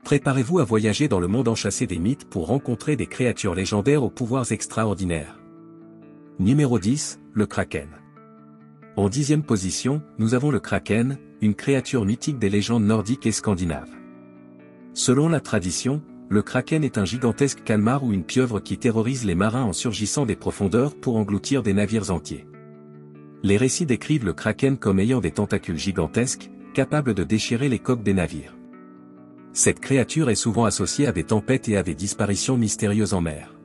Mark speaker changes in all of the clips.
Speaker 1: Préparez-vous à voyager dans le monde enchâssé des mythes pour rencontrer des créatures légendaires aux pouvoirs extraordinaires. Numéro 10, le Kraken. En 10e position, nous avons le Kraken, une créature mythique des légendes nordiques et scandinaves. Selon la tradition, le Kraken est un gigantesque calmar ou une pieuvre qui terrorise les marins en surgissant des profondeurs pour engloutir des navires entiers. Les récits décrivent le Kraken comme ayant des tentacules gigantesques, capables de déchirer les coques des navires. Cette créature est souvent associée à des tempêtes et à des disparitions mystérieuses en mer.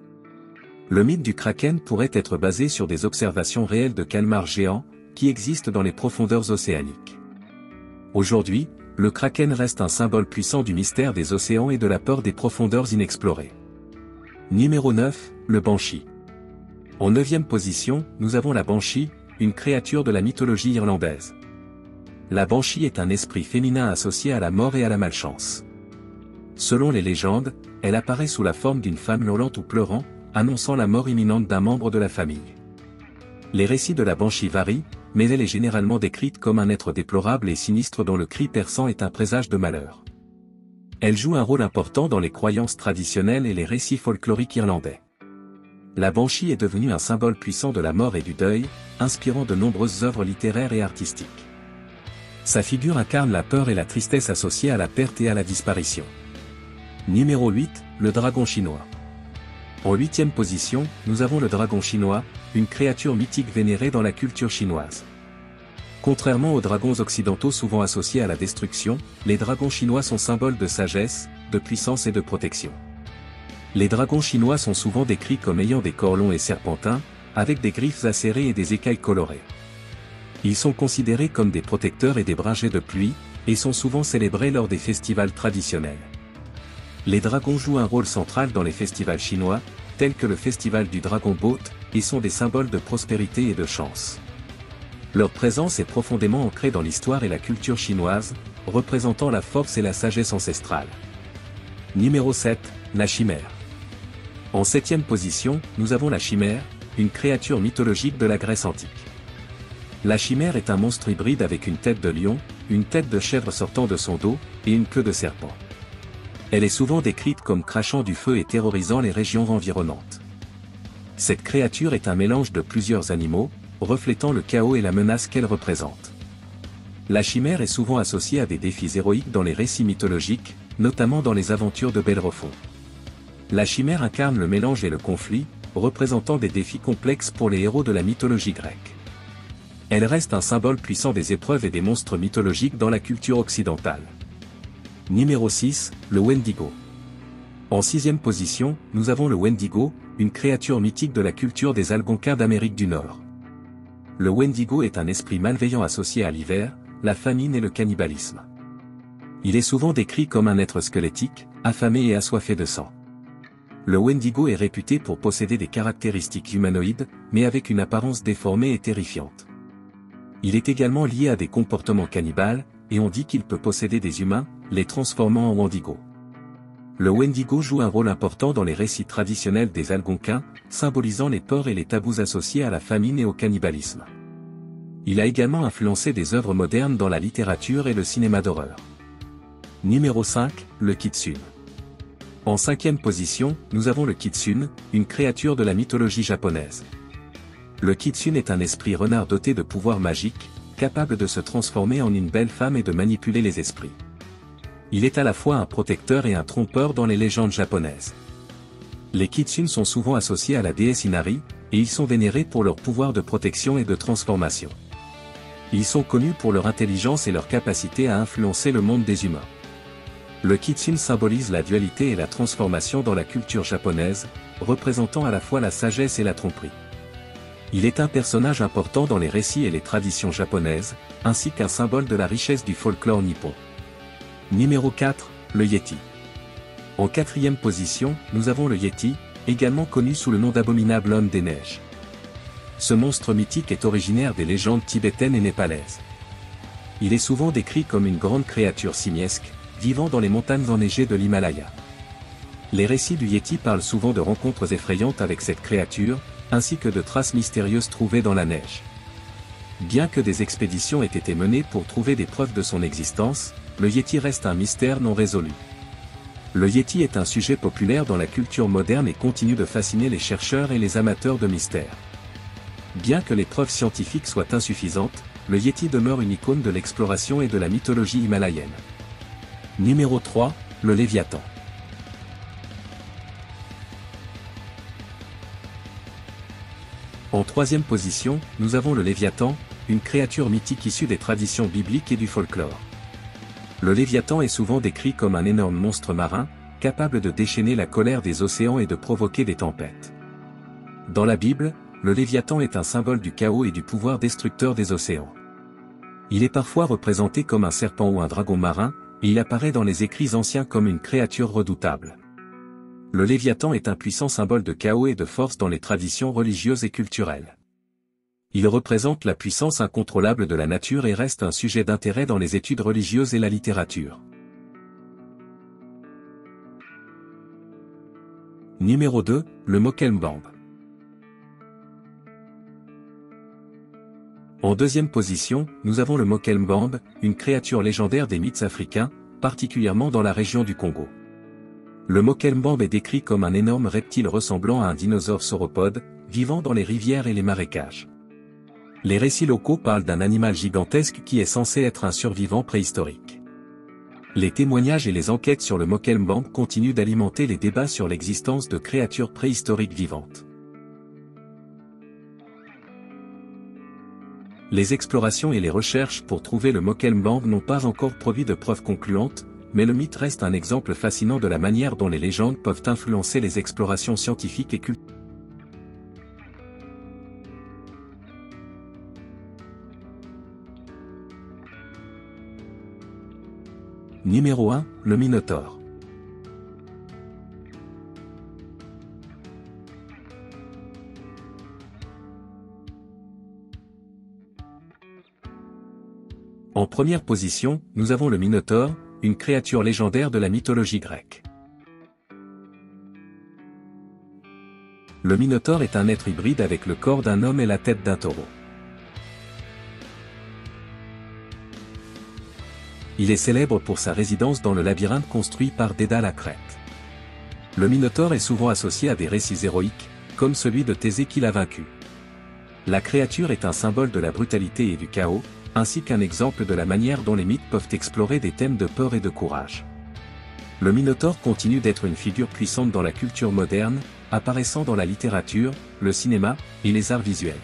Speaker 1: Le mythe du Kraken pourrait être basé sur des observations réelles de calmars géants, qui existent dans les profondeurs océaniques. Aujourd'hui, le Kraken reste un symbole puissant du mystère des océans et de la peur des profondeurs inexplorées. Numéro 9, le Banshee. En 9e position, nous avons la Banshee, une créature de la mythologie irlandaise. La Banshee est un esprit féminin associé à la mort et à la malchance. Selon les légendes, elle apparaît sous la forme d'une femme hurlante ou pleurant, annonçant la mort imminente d'un membre de la famille. Les récits de la Banshee varient, mais elle est généralement décrite comme un être déplorable et sinistre dont le cri perçant est un présage de malheur. Elle joue un rôle important dans les croyances traditionnelles et les récits folkloriques irlandais. La Banshee est devenue un symbole puissant de la mort et du deuil, inspirant de nombreuses œuvres littéraires et artistiques. Sa figure incarne la peur et la tristesse associées à la perte et à la disparition. Numéro 8, le dragon chinois. En 8e position, nous avons le dragon chinois, une créature mythique vénérée dans la culture chinoise. Contrairement aux dragons occidentaux souvent associés à la destruction, les dragons chinois sont symboles de sagesse, de puissance et de protection. Les dragons chinois sont souvent décrits comme ayant des corps longs et serpentins, avec des griffes acérées et des écailles colorées. Ils sont considérés comme des protecteurs et des bergers de pluie, et sont souvent célébrés lors des festivals traditionnels. Les dragons jouent un rôle central dans les festivals chinois, tels que le festival du Dragon Boat, et sont des symboles de prospérité et de chance. Leur présence est profondément ancrée dans l'histoire et la culture chinoise, représentant la force et la sagesse ancestrale. Numéro 7, la chimère. En 7e position, nous avons la chimère, une créature mythologique de la Grèce antique. La chimère est un monstre hybride avec une tête de lion, une tête de chèvre sortant de son dos, et une queue de serpent. Elle est souvent décrite comme crachant du feu et terrorisant les régions environnantes. Cette créature est un mélange de plusieurs animaux, reflétant le chaos et la menace qu'elle représente. La chimère est souvent associée à des défis héroïques dans les récits mythologiques, notamment dans les aventures de Bellérophon. La chimère incarne le mélange et le conflit, représentant des défis complexes pour les héros de la mythologie grecque. Elle reste un symbole puissant des épreuves et des monstres mythologiques dans la culture occidentale. Numéro 6, le Wendigo. En 6e position, nous avons le Wendigo, une créature mythique de la culture des Algonquins d'Amérique du Nord. Le Wendigo est un esprit malveillant associé à l'hiver, la famine et le cannibalisme. Il est souvent décrit comme un être squelettique, affamé et assoiffé de sang. Le Wendigo est réputé pour posséder des caractéristiques humanoïdes, mais avec une apparence déformée et terrifiante. Il est également lié à des comportements cannibales, et on dit qu'il peut posséder des humains, les transformant en Wendigo. Le Wendigo joue un rôle important dans les récits traditionnels des Algonquins, symbolisant les peurs et les tabous associés à la famine et au cannibalisme. Il a également influencé des œuvres modernes dans la littérature et le cinéma d'horreur. Numéro 5, le Kitsune. En 5e position, nous avons le Kitsune, une créature de la mythologie japonaise. Le Kitsune est un esprit renard doté de pouvoirs magiques, capable de se transformer en une belle femme et de manipuler les esprits. Il est à la fois un protecteur et un trompeur dans les légendes japonaises. Les Kitsune sont souvent associés à la déesse Inari, et ils sont vénérés pour leur pouvoir de protection et de transformation. Ils sont connus pour leur intelligence et leur capacité à influencer le monde des humains. Le Kitsune symbolise la dualité et la transformation dans la culture japonaise, représentant à la fois la sagesse et la tromperie. Il est un personnage important dans les récits et les traditions japonaises, ainsi qu'un symbole de la richesse du folklore nippon. Numéro 4, le Yeti. En 4e position, nous avons le Yeti, également connu sous le nom d'abominable homme des neiges. Ce monstre mythique est originaire des légendes tibétaines et népalaises. Il est souvent décrit comme une grande créature simiesque, vivant dans les montagnes enneigées de l'Himalaya. Les récits du Yeti parlent souvent de rencontres effrayantes avec cette créature, ainsi que de traces mystérieuses trouvées dans la neige. Bien que des expéditions aient été menées pour trouver des preuves de son existence, le Yeti reste un mystère non résolu. Le Yéti est un sujet populaire dans la culture moderne et continue de fasciner les chercheurs et les amateurs de mystères. Bien que les preuves scientifiques soient insuffisantes, le Yéti demeure une icône de l'exploration et de la mythologie himalayenne. Numéro 3, le Léviathan. En troisième position, nous avons le Léviathan, une créature mythique issue des traditions bibliques et du folklore. Le Léviathan est souvent décrit comme un énorme monstre marin, capable de déchaîner la colère des océans et de provoquer des tempêtes. Dans la Bible, le Léviathan est un symbole du chaos et du pouvoir destructeur des océans. Il est parfois représenté comme un serpent ou un dragon marin, et il apparaît dans les écrits anciens comme une créature redoutable. Le Léviathan est un puissant symbole de chaos et de force dans les traditions religieuses et culturelles. Il représente la puissance incontrôlable de la nature et reste un sujet d'intérêt dans les études religieuses et la littérature. Numéro 2, le Mokelmbamb. En deuxième position, nous avons le Mokelmbamb, une créature légendaire des mythes africains, particulièrement dans la région du Congo. Le Mokelmbamb est décrit comme un énorme reptile ressemblant à un dinosaure sauropode, vivant dans les rivières et les marécages. Les récits locaux parlent d'un animal gigantesque qui est censé être un survivant préhistorique. Les témoignages et les enquêtes sur le Mokelmbamb continuent d'alimenter les débats sur l'existence de créatures préhistoriques vivantes. Les explorations et les recherches pour trouver le Mokelmbamb n'ont pas encore produit de preuves concluantes, mais le mythe reste un exemple fascinant de la manière dont les légendes peuvent influencer les explorations scientifiques et culturelles. Numéro 1, le Minotaure. En première position, nous avons le Minotaure, une créature légendaire de la mythologie grecque. Le Minotaure est un être hybride avec le corps d'un homme et la tête d'un taureau. Il est célèbre pour sa résidence dans le labyrinthe construit par Dédale à Crète. Le Minotaure est souvent associé à des récits héroïques, comme celui de Thésée qui l'a vaincu. La créature est un symbole de la brutalité et du chaos, ainsi qu'un exemple de la manière dont les mythes peuvent explorer des thèmes de peur et de courage. Le Minotaure continue d'être une figure puissante dans la culture moderne, apparaissant dans la littérature, le cinéma et les arts visuels.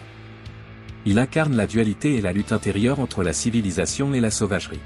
Speaker 1: Il incarne la dualité et la lutte intérieure entre la civilisation et la sauvagerie.